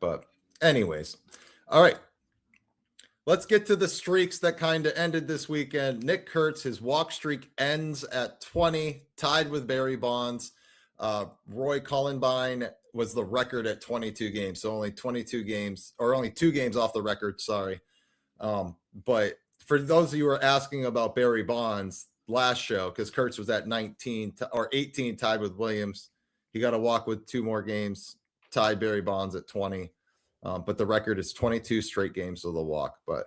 But anyways, all right. Let's get to the streaks that kind of ended this weekend. Nick Kurtz, his walk streak ends at 20, tied with Barry Bonds. Roy Cullenbine was the record at 22 games, so only 22 games, or only 2 games off the record, sorry. But for those of you who are asking about Barry Bonds last show, because Kurtz was at 19 or 18, tied with Williams. He got a walk with 2 more games, tied Barry Bonds at 20. But the record is 22 straight games with a walk. But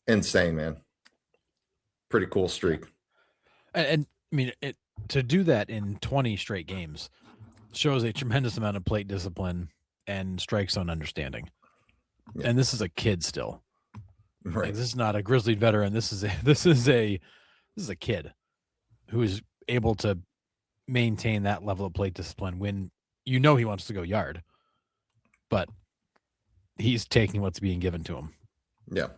insane, man. Pretty cool streak. And I mean, to do that in 20 straight games shows a tremendous amount of plate discipline and strike zone understanding. Yeah. And this is a kid still. Right. Like, this is not a grizzlied veteran. This is a kid who is able to maintain that level of plate discipline when he wants to go yard, but he's taking what's being given to him. Yeah.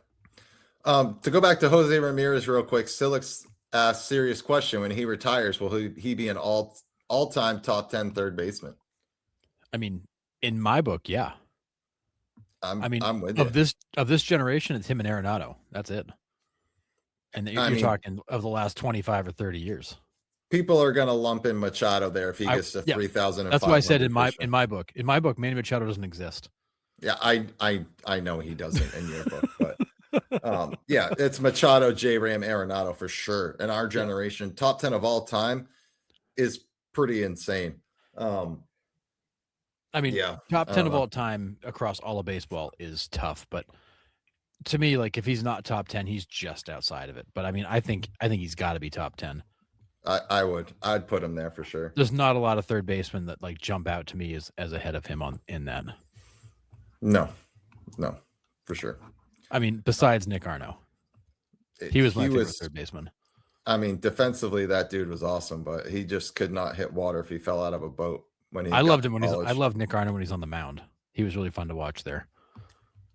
To go back to José Ramírez real quick, Silix asked serious question: when he retires, will he be an all-time top 10 third baseman? I mean, in my book, yeah. I'm with you. Of this generation, it's him and Arenado. That's it. And you're talking of the last 25 or 30 years. People are going to lump in Machado there if he gets to 3,000. That's why I said in my book. In my book, Manny Machado doesn't exist. Yeah, I know he doesn't in your book, but yeah, it's Machado, J-Ram, Arenado for sure. In our generation, top 10 of all time is pretty insane. Top 10 of all time across all of baseball is tough, but to me, like, if he's not top 10, he's just outside of it. But I mean, I think he's got to be top 10. I'd put him there for sure. There's not a lot of third basemen that like jump out to me as ahead of him in that. No, for sure. I mean, besides Nick Arno, he was my favorite third baseman. I mean, defensively, that dude was awesome, but he just could not hit water if he fell out of a boat. I loved him I loved Nick Arno when he's on the mound. He was really fun to watch there.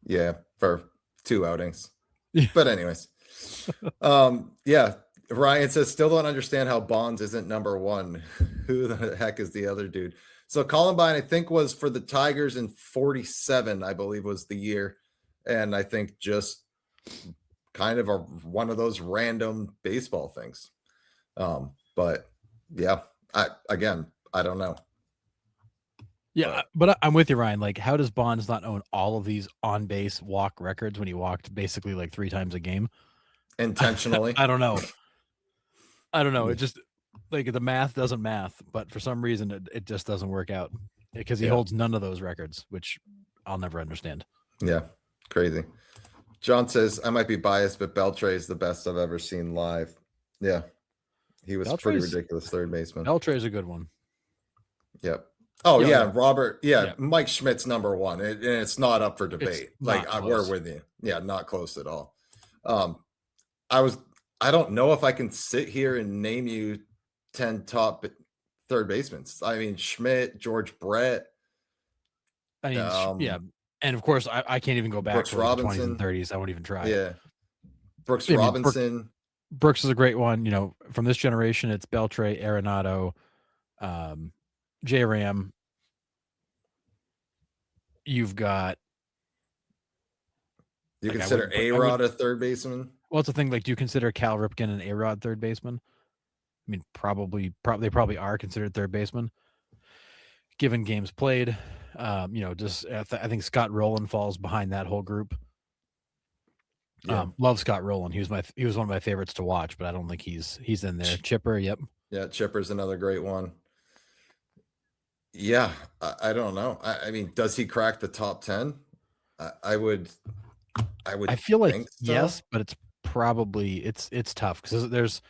Yeah, for 2 outings. But anyways, yeah. Ryan says, still don't understand how Bonds isn't number 1. Who the heck is the other dude? So Cullenbine, I think, was for the Tigers in 47, I believe was the year. And I think just kind of one of those random baseball things. But yeah, I don't know. Yeah, but I'm with you, Ryan. Like, how does Bonds not own all of these on-base walk records when he walked basically like 3 times a game? Intentionally? I don't know. It just, like, the math doesn't math, but for some reason it just doesn't work out because he holds none of those records, which I'll never understand. Yeah, crazy. John says, I might be biased, but Beltré is the best I've ever seen live. Yeah, he was pretty ridiculous third baseman. Beltré is a good one. Yep. Oh, yeah, Robert. Yeah, Mike Schmidt's number 1, and it's not up for debate. We're with you. Yeah, not close at all. I don't know if I can sit here and name you 10 top third basemen. I mean, Schmidt, George Brett. I mean, yeah. And of course, I can't even go back to the 20s and 30s. I won't even try. Yeah. Brooks Robinson. Brooks is a great one. You know, from this generation, it's Beltré, Arenado, J-Ram. You've got. You consider A-Rod a third baseman? Well, it's the thing. Like, do you consider Cal Ripken and A-Rod third baseman? I mean, they probably are considered third baseman, given games played. I think Scott Rowland falls behind that whole group. Yeah. Love Scott Rowland. He was one of my favorites to watch, but I don't think he's in there. Chipper, yep. Yeah, Chipper's another great one. Yeah, I don't know. I mean, does he crack the top 10? I would. I feel like so. Yes, but it's probably it's tough because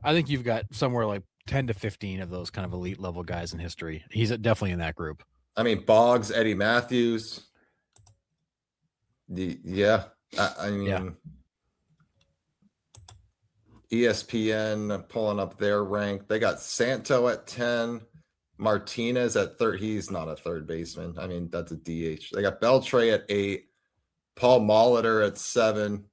I think you've got somewhere like 10 to 15 of those kind of elite level guys in history. He's definitely in that group. I mean, Boggs, Eddie Mathews. ESPN pulling up their rank. They got Santo at 10, Martinez at 3rd. He's not a third baseman. I mean, that's a DH. They got Beltré at 8, Paul Molitor at 7,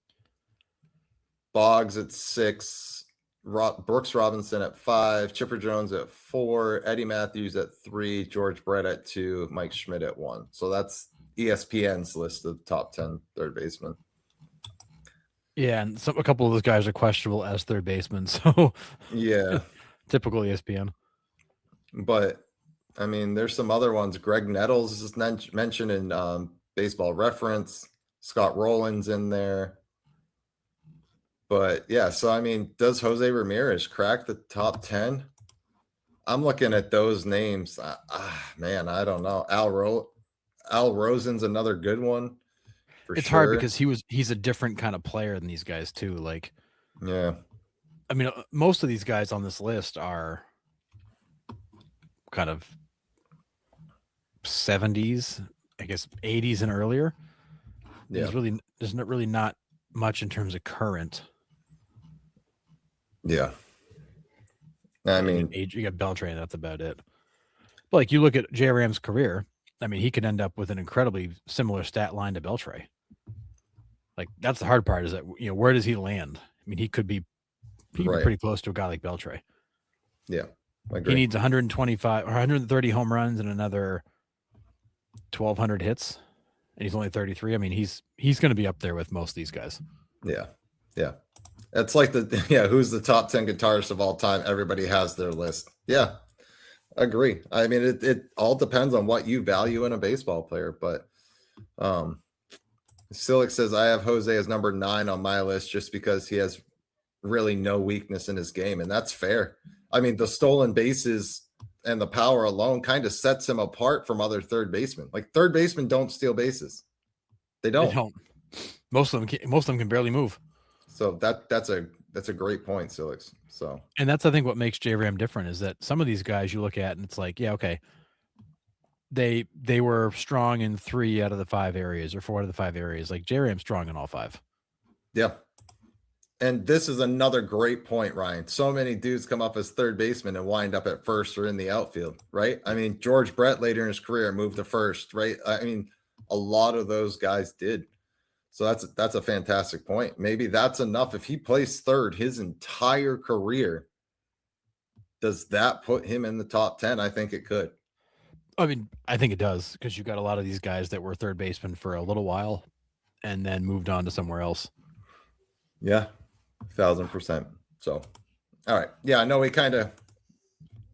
Boggs at 6, Brooks Robinson at 5, Chipper Jones at 4, Eddie Mathews at 3, George Brett at 2, Mike Schmidt at 1. So that's ESPN's list of top 10 third basemen. Yeah, and a couple of those guys are questionable as third basemen. So yeah, typical ESPN. But I mean, there's some other ones. Greg Nettles is mentioned in Baseball Reference. Scott Rowland's in there. But yeah, so I mean, does José Ramírez crack the top 10? I'm looking at those names. Man, I don't know. Al Rosen's another good one. It's hard because he's a different kind of player than these guys too. Like, yeah, I mean, most of these guys on this list are kind of 70s, I guess 80s and earlier. Yeah, there's not really not much in terms of current. Yeah, I mean, you got Beltré, and that's about it. But like you look at J. Ram's career, I mean, he could end up with an incredibly similar stat line to Beltré. Like that's the hard part is that where does he land? I mean, he could be pretty close to a guy like Beltré. Yeah, I agree. He needs 125 or 130 home runs and another 1,200 hits, and he's only 33. I mean, he's going to be up there with most of these guys. Yeah, yeah. It's like who's the top 10 guitarist of all time? Everybody has their list. Yeah, agree. I mean, it all depends on what you value in a baseball player. But Silic says, I have Jose as number 9 on my list just because he has really no weakness in his game. And that's fair. I mean, the stolen bases and the power alone kind of sets him apart from other third basemen. Like third basemen don't steal bases. They don't. Most of them can barely move. So that's a great point, Silix. So, and that's I think what makes J. Ram different is that some of these guys you look at and it's like, yeah, okay, they were strong in 3 out of the 5 areas or 4 out of the 5 areas. Like J. Ram's strong in all 5. Yeah, and this is another great point, Ryan. So many dudes come up as third baseman and wind up at first or in the outfield, right? I mean, George Brett later in his career moved to first, right? I mean, a lot of those guys did. So that's a fantastic point. Maybe that's enough. If he plays third his entire career, does that put him in the top 10? I think it could. I mean, I think it does because you've got a lot of these guys that were third baseman for a little while and then moved on to somewhere else. Yeah, 1,000%. So, all right. Yeah, I know we kind of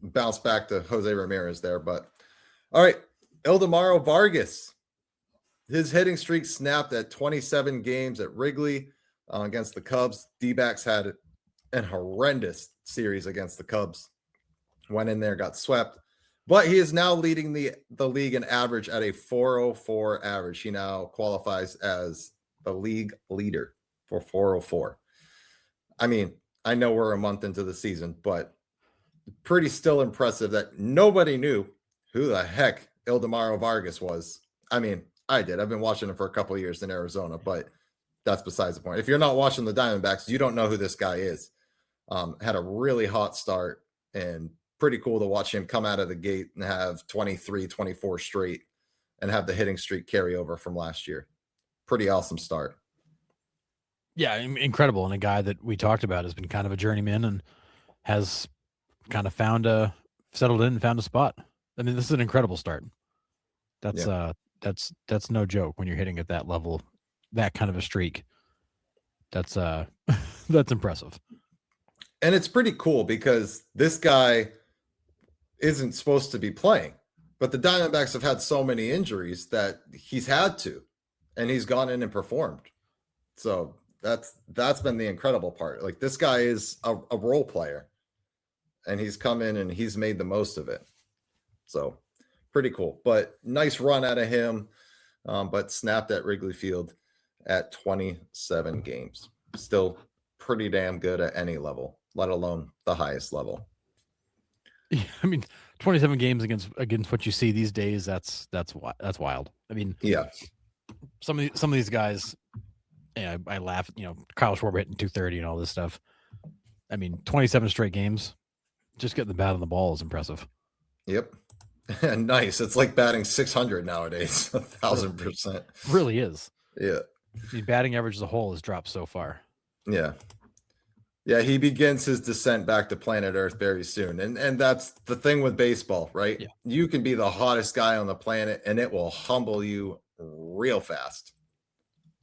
bounced back to José Ramírez there, but all right. Aldemaro Vargas. His hitting streak snapped at 27 games at Wrigley against the Cubs. D-backs had an horrendous series against the Cubs. Went in there, got swept. But he is now leading the league in average at a 404 average. He now qualifies as the league leader for 404. I mean, I know we're a month into the season, but pretty still impressive that nobody knew who the heck Aldemaro Vargas was. I mean, I did. I've been watching him for a couple of years in Arizona, but that's besides the point. If you're not watching the Diamondbacks, you don't know who this guy is. Had a really hot start and pretty cool to watch him come out of the gate and have 23, 24 straight and have the hitting streak carry over from last year. Pretty awesome start. Yeah, incredible. And a guy that we talked about has been kind of a journeyman and has kind of settled in and found a spot. I mean, this is an incredible start. That's no joke when you're hitting at that level, that kind of a streak. That's impressive. And it's pretty cool because this guy isn't supposed to be playing, but the Diamondbacks have had so many injuries that he's had to, and he's gone in and performed. So that's been the incredible part. Like this guy is a role player and he's come in and he's made the most of it. So pretty cool, but nice run out of him. But snapped at Wrigley Field at 27 games. Still pretty damn good at any level, let alone the highest level. Yeah, I mean, 27 games against what you see these days, that's wild. I mean, yeah, some of these guys, yeah, I laugh. Kyle Schwarber hitting 230 and all this stuff. I mean, 27 straight games, just getting the bat on the ball is impressive. Yep. Nice. It's like batting 600 nowadays. 1,000%. Really is. Yeah. The batting average as a whole has dropped so far. Yeah. Yeah, he begins his descent back to planet Earth very soon. And that's the thing with baseball, right? Yeah. You can be the hottest guy on the planet and it will humble you real fast.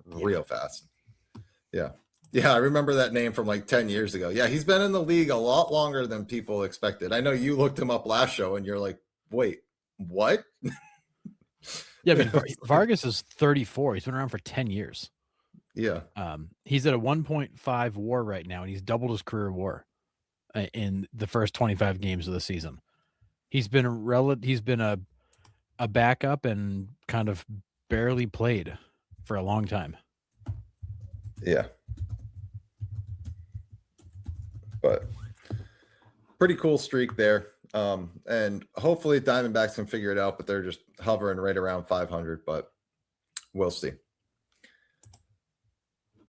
Real fast. Yeah. Yeah, I remember that name from like 10 years ago. Yeah, he's been in the league a lot longer than people expected. I know you looked him up last show and you're like, wait, what? Yeah, I mean, Vargas is 34. He's been around for 10 years. Yeah. He's at a 1.5 WAR right now, and he's doubled his career WAR in the first 25 games of the season. He's been a backup and kind of barely played for a long time. Yeah. But pretty cool streak there. And hopefully Diamondbacks can figure it out, but they're just hovering right around 500, but we'll see.